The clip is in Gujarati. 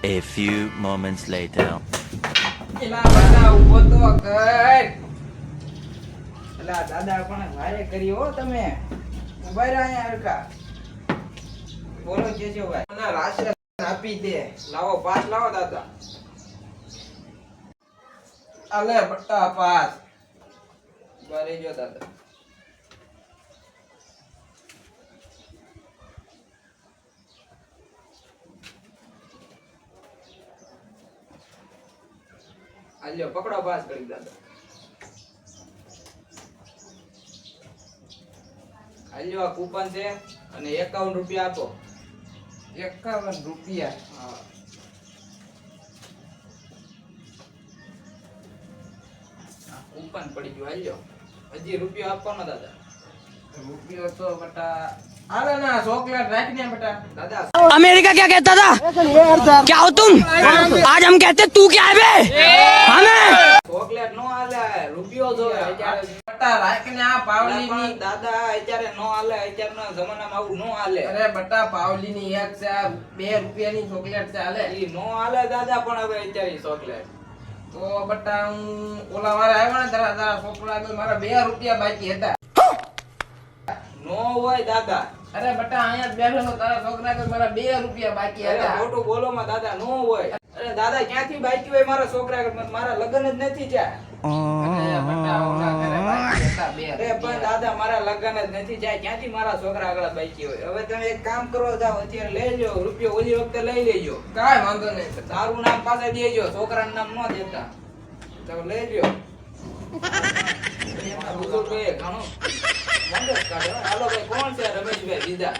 A few moments later. એલા બધા ઊભો તો કર. એલા દાદા પણ વારે કરી હો તમે. ઉભા રહ્યા અહીંયા હરકા. બોલો કેશવભાઈ. મને રાશન આપી દે. લાવો પાસ લાવો દાદા. આલે બટ્ટા પાસ. બારે જો દાદા. આલ્યો પકડો પાસ કરી દાદા. આલ્યો આ કૂપન છે અને 51 રૂપિયા આપો. 51 રૂપિયા. હા. આ કૂપન પડી ગયું આલ્યો. હજી રૂપિયો આપવાનો દાદા. રૂપિયો તો બટા आला ना चॉकलेट रखने बेटा दादा अमेरिका क्या कहता था क्या हो तुम आज हम कहते तू क्या है बे हमें चॉकलेट नो आले रुपियो जो बेटा रखने आ पावली ની દાદા અત્યારે નો આલે અત્યારના જમાનામાં આવું નો આલે અરે બેટા પાવલી ની એક છે 2 રૂપિયાની ચોકલેટ છે આલે ઈ નો આલે દાદા પણ હવે અત્યારે ચોકલેટ તો બેટા હું ઓલા વાળા આવ્યા ને તારા છોકરા આગળ મારા 2 રૂપિયા બાકી હતા નો હોય દાદા અરે બટા અહીંયા જ બેઠો તો તારા છોકરા કે મારા 2 રૂપિયા બાકી હતા અરે ખોટું બોલો માં દાદા નો હોય અરે દાદા ક્યાંથી બાકી હોય મારા છોકરા કે મારા લગન જ નથી થયા અરે બટા ઓલા કરે બાકી હતા 2 અરે પણ દાદા મારા લગન જ નથી થયા ક્યાંથી મારા છોકરા આગળ બાકી હોય હવે તમે એક કામ કરો જાવ અત્યારે લઈ લ્યો રૂપિયો ઓલી વખતે લઈ લેજો કાઈ વાંધો નહીં તારું નામ પાસે દેજો છોકરાનું નામ ન દેતા તો લઈ લ્યો એમાં બુઝુર્ગ એ ઘણો મંગસ કાઢો હાલો ભાઈ કોણ છે રમેશભાઈ બીજા